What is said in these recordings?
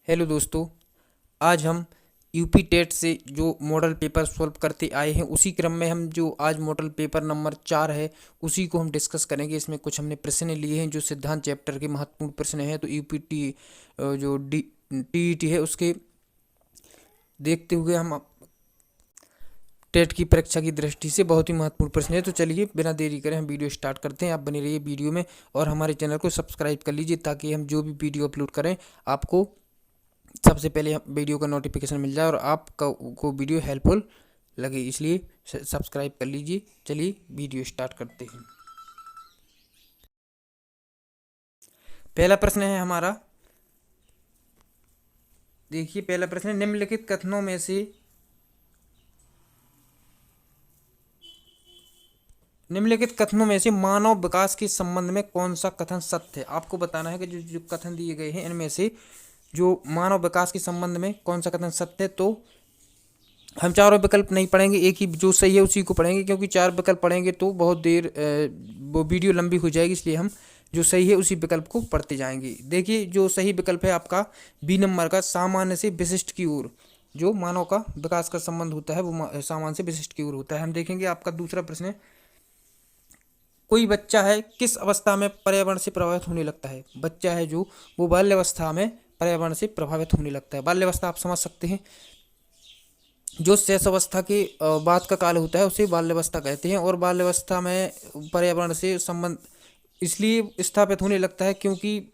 Hello दोस्तों। आज हम यूपी टेट से जो मॉडल पेपर सॉल्व करते आए हैं उसी क्रम में हम जो आज मॉडल पेपर नंबर 4 है उसी को हम डिस्कस करेंगे। इसमें कुछ हमने प्रश्न लिए हैं जो सिद्धांत चैप्टर के महत्वपूर्ण प्रश्न हैं। तो यूपीटी जो टीईटी है उसके देखते हुए हम टेट की परीक्षा की दृष्टि से बहुत ही महत्वपूर्ण प्रश्न है। तो चलिए बिना देरी करें हम वीडियो स्टार्ट करते हैं। आप बने रहिए वीडियो में और हमारे चैनल को सब्सक्राइब कर लीजिए ताकि हम जो भी वीडियो अपलोड करें आपको सबसे पहले वीडियो का नोटिफिकेशन मिल जाए और आपका को वीडियो हेल्पफुल लगे, इसलिए सब्सक्राइब कर लीजिए। चलिए वीडियो स्टार्ट करते हैं। पहला प्रश्न है हमारा, देखिए पहला प्रश्न है, निम्नलिखित कथनों में से मानव विकास के संबंध में कौन सा कथन सत्य है। आपको बताना है कि जो जो कथन दिए गए हैं इनमें से जो मानव विकास के संबंध में कौन सा कथन सत्य है। तो हम चारों विकल्प नहीं पढ़ेंगे, एक ही जो सही है उसी को पढ़ेंगे, क्योंकि चार विकल्प पढ़ेंगे तो बहुत देर वो वीडियो लंबी हो जाएगी, इसलिए हम जो सही है उसी विकल्प को पढ़ते जाएंगे। देखिए जो सही विकल्प है आपका बी नंबर का, सामान्य से विशिष्ट की ओर। जो मानव का विकास का संबंध होता है वो सामान्य से विशिष्ट की ओर होता है। हम देखेंगे आपका दूसरा प्रश्न है, कोई बच्चा है किस अवस्था में पर्यावरण से प्रभावित होने लगता है। बच्चा है जो वो बाल्यावस्था में पर्यावरण से प्रभावित होने लगता है। बाल्यावस्था आप समझ सकते हैं, जो शैशवावस्था के बाद का काल होता है उसे बाल्यावस्था कहते हैं। और बाल्यावस्था में पर्यावरण से संबंध इसलिए स्थापित होने लगता है क्योंकि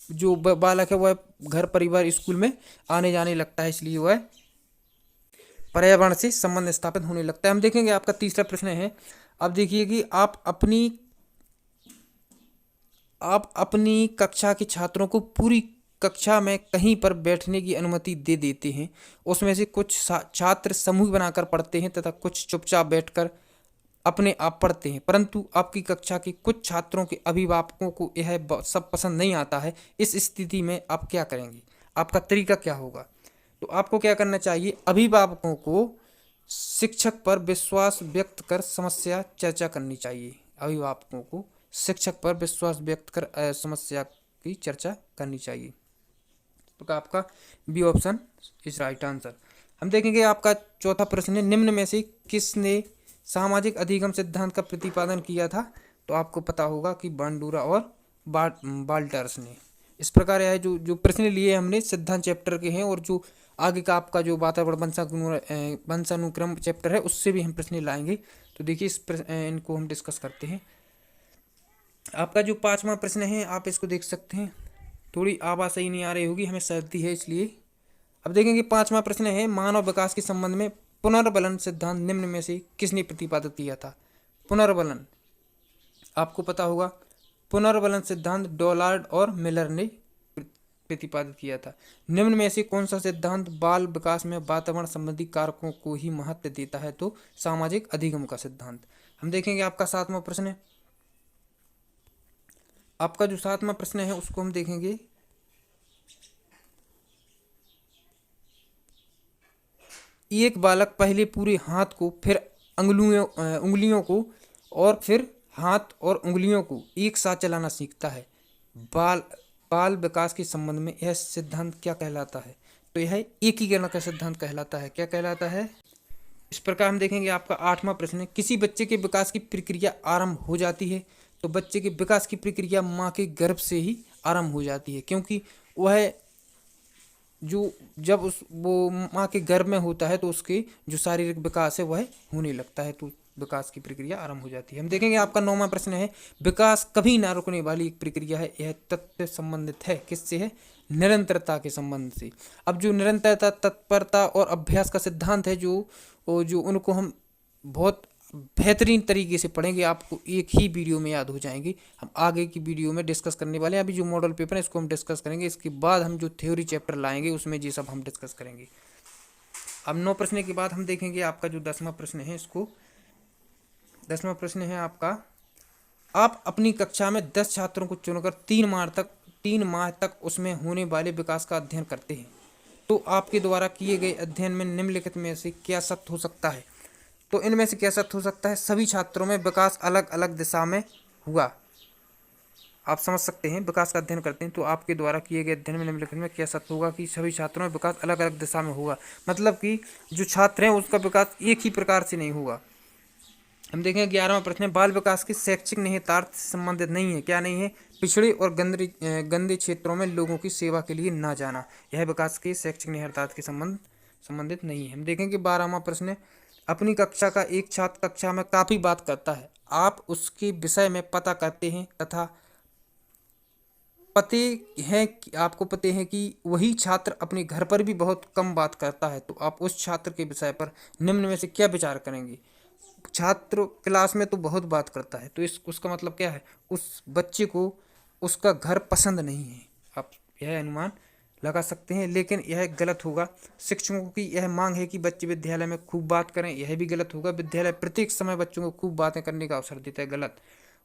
जो बालक है वह घर परिवार स्कूल में आने जाने लगता है, इसलिए वह पर्यावरण से संबंध स्थापित होने लगता है। हम देखेंगे आपका तीसरा प्रश्न है, अब देखिए कि आप अपनी कक्षा के छात्रों को पूरी कक्षा में कहीं पर बैठने की अनुमति दे देते हैं। उसमें से कुछ छात्र समूह बनाकर पढ़ते हैं तथा कुछ चुपचाप बैठकर अपने आप पढ़ते हैं, परंतु आपकी कक्षा के कुछ छात्रों के अभिभावकों को यह सब पसंद नहीं आता है। इस स्थिति में आप क्या करेंगे, आपका तरीका क्या होगा। तो आपको क्या करना चाहिए, अभिभावकों को शिक्षक पर विश्वास व्यक्त कर समस्या चर्चा करनी चाहिए। अभिभावकों को शिक्षक पर विश्वास व्यक्त कर समस्या की चर्चा करनी चाहिए। तो आपका B option is right answer. हम देखेंगे आपका चौथा प्रश्न है, निम्न में से किसने सामाजिक अधिगम सिद्धांत का प्रतिपादन किया था। तो आपको पता होगा कि बांडुरा और बाल्टर्स ने। इस प्रकार यह जो जो प्रश्न लिए हमने सिद्धांत चैप्टर के हैं, और जो आगे का आपका जो वातावरण वंशानुक्रम चैप्टर है उससे भी हम प्रश्न लाएंगे। तो देखिए इनको हम डिस्कस करते हैं। आपका जो पांचवा प्रश्न है आप इसको देख सकते हैं, थोड़ी आवाज़ सही नहीं आ रही होगी, हमें सर्दी है इसलिए। अब देखेंगे पांचवा प्रश्न है, मानव विकास के संबंध में पुनर्बलन सिद्धांत निम्न में से किसने प्रतिपादित किया था। पुनर्बलन आपको पता होगा, पुनर्बलन सिद्धांत डॉलार्ड और मिलर ने प्रतिपादित किया था। निम्न में से कौन सा सिद्धांत बाल विकास में वातावरण संबंधी कारकों को ही महत्व देता है। तो सामाजिक अधिगम का सिद्धांत। हम देखेंगे आपका सातवां प्रश्न है, आपका जो सातवां प्रश्न है उसको हम देखेंगे, एक बालक पहले पूरे हाथ को, फिर उंगलियों को और फिर हाथ और उंगलियों को एक साथ चलाना सीखता है। बाल बाल विकास के संबंध में यह सिद्धांत क्या कहलाता है। तो यह एकीकरण का सिद्धांत कहलाता है। क्या कहलाता है। इस प्रकार हम देखेंगे आपका आठवां प्रश्न है, किसी बच्चे के विकास की प्रक्रिया आरंभ हो जाती है। तो बच्चे के विकास की प्रक्रिया माँ के गर्भ से ही आरंभ हो जाती है, क्योंकि वह जो जब वो माँ के गर्भ में होता है तो उसके जो शारीरिक विकास है वह होने लगता है, तो विकास की प्रक्रिया आरंभ हो जाती है। हम देखेंगे आपका नौवां प्रश्न है, विकास कभी ना रुकने वाली एक प्रक्रिया है। यह तथ्य संबंधित है किससे है, निरंतरता के संबंध से। अब जो निरंतरता, तत्परता और अभ्यास का सिद्धांत है जो उनको हम बहुत बेहतरीन तरीके से पढ़ेंगे, आपको एक ही वीडियो में याद हो जाएंगे। हम आगे की वीडियो में डिस्कस करने वाले हैं। अभी जो मॉडल पेपर है इसको हम डिस्कस करेंगे, इसके बाद हम जो थ्योरी चैप्टर लाएंगे उसमें ये सब हम डिस्कस करेंगे। अब 9 प्रश्न के बाद हम देखेंगे आपका जो 10वां प्रश्न है, इसको 10वां प्रश्न है आपका, आप अपनी कक्षा में 10 छात्रों को चुनकर 3 माह तक उसमें होने वाले विकास का अध्ययन करते हैं। तो आपके द्वारा किए गए अध्ययन में निम्नलिखित में से क्या सत्य हो सकता है। तो इनमें से क्या सत्य हो सकता है, सभी छात्रों में विकास अलग अलग दिशा में हुआ। आप समझ सकते हैं विकास का अध्ययन करते हैं तो आपके द्वारा किए गए अध्ययन में निम्नलिखित में क्या सत्य होगा कि सभी छात्रों में विकास अलग अलग दिशा में होगा। मतलब कि जो छात्र हैं उसका विकास एक ही प्रकार से नहीं होगा। हम देखें 11वां प्रश्न है, बाल विकास की शैक्षिक निहितार्थ से संबंधित नहीं है। क्या नहीं है? पिछड़े और गंदे क्षेत्रों में लोगों की सेवा के लिए ना जाना, यह विकास के शैक्षिक निहितार्थ के संबंधित नहीं है। हम देखेंगे 12वां प्रश्न है, अपनी कक्षा का एक छात्र कक्षा में काफी बात करता है, आप उसके विषय में पता करते हैं तथा आपको पते हैं कि वही छात्र अपने घर पर भी बहुत कम बात करता है, तो आप उस छात्र के विषय पर निम्न में से क्या विचार करेंगे? छात्र क्लास में तो बहुत बात करता है, तो उसका मतलब क्या है? उस बच्चे को उसका घर पसंद नहीं है। आप यह अनुमान लगा सकते हैं, लेकिन यह गलत होगा। शिक्षकों की यह मांग है कि बच्चे विद्यालय में खूब बात करें, यह भी गलत होगा। विद्यालय प्रत्येक समय बच्चों को खूब बातें करने का अवसर देता है, गलत।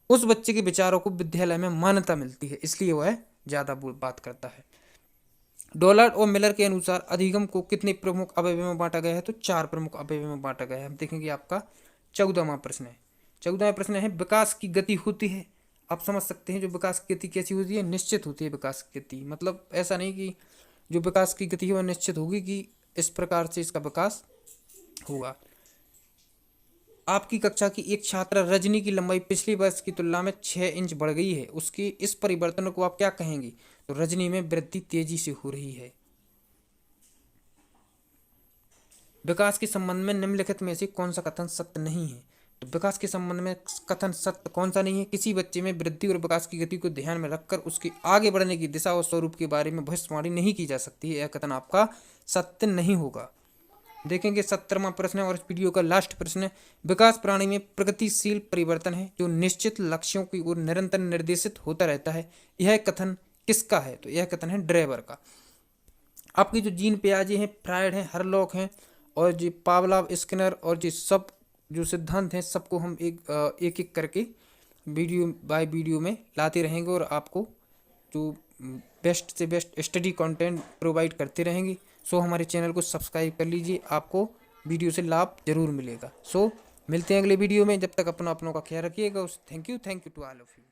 उस बच्चे के विचारों को विद्यालय में मान्यता मिलती है, इसलिए वह ज्यादा बात करता है। डॉलर और मिलर के अनुसार अधिगम को कितने प्रमुख अवयवों में बांटा गया है? तो 4 प्रमुख अवयवों में बांटा गया है। हम देखेंगे आपका 14वां प्रश्न है। 14वां प्रश्न है, विकास की गति होती है। आप समझ सकते हैं जो विकास की गति कैसी होती है? निश्चित होती है विकास की गति। मतलब ऐसा नहीं कि जो विकास की गति है वह निश्चित होगी कि इस प्रकार से इसका विकास होगा। आपकी कक्षा की एक छात्रा रजनी की लंबाई पिछले वर्ष की तुलना में 6 इंच बढ़ गई है, उसके इस परिवर्तन को आप क्या कहेंगे? तो रजनी में वृद्धि तेजी से हो रही है। विकास के संबंध में निम्नलिखित में से कौन सा कथन सत्य नहीं है? तो विकास के संबंध में कथन सत्य कौन सा नहीं है? किसी बच्चे में वृद्धि और विकास की गति को ध्यान में रखकर उसके आगे बढ़ने की दिशा और स्वरूप के बारे में भविष्यवाणी नहीं की जा सकती है। यह कथन आपका सत्य नहीं होगा। देखेंगे 17वां प्रश्न है और इस वीडियो का लास्ट प्रश्न है, विकास प्राणी में प्रगतिशील परिवर्तन है जो निश्चित लक्ष्यों की ओर निरंतर निर्देशित होता रहता है। यह कथन किसका है? तो यह कथन है ड्रेवर का। आपकी जो जीन पियाजे हैं, फ्रायड हैं, हरलॉक हैं और जो पावलाव, स्किनर और जो सब जो सिद्धांत हैं सबको हम एक एक करके वीडियो बाय वीडियो में लाते रहेंगे और आपको जो बेस्ट से बेस्ट स्टडी कंटेंट प्रोवाइड करते रहेंगे। सो हमारे चैनल को सब्सक्राइब कर लीजिए, आपको वीडियो से लाभ जरूर मिलेगा। सो मिलते हैं अगले वीडियो में, जब तक अपनों का ख्याल रखिएगा। Thank you to all of you.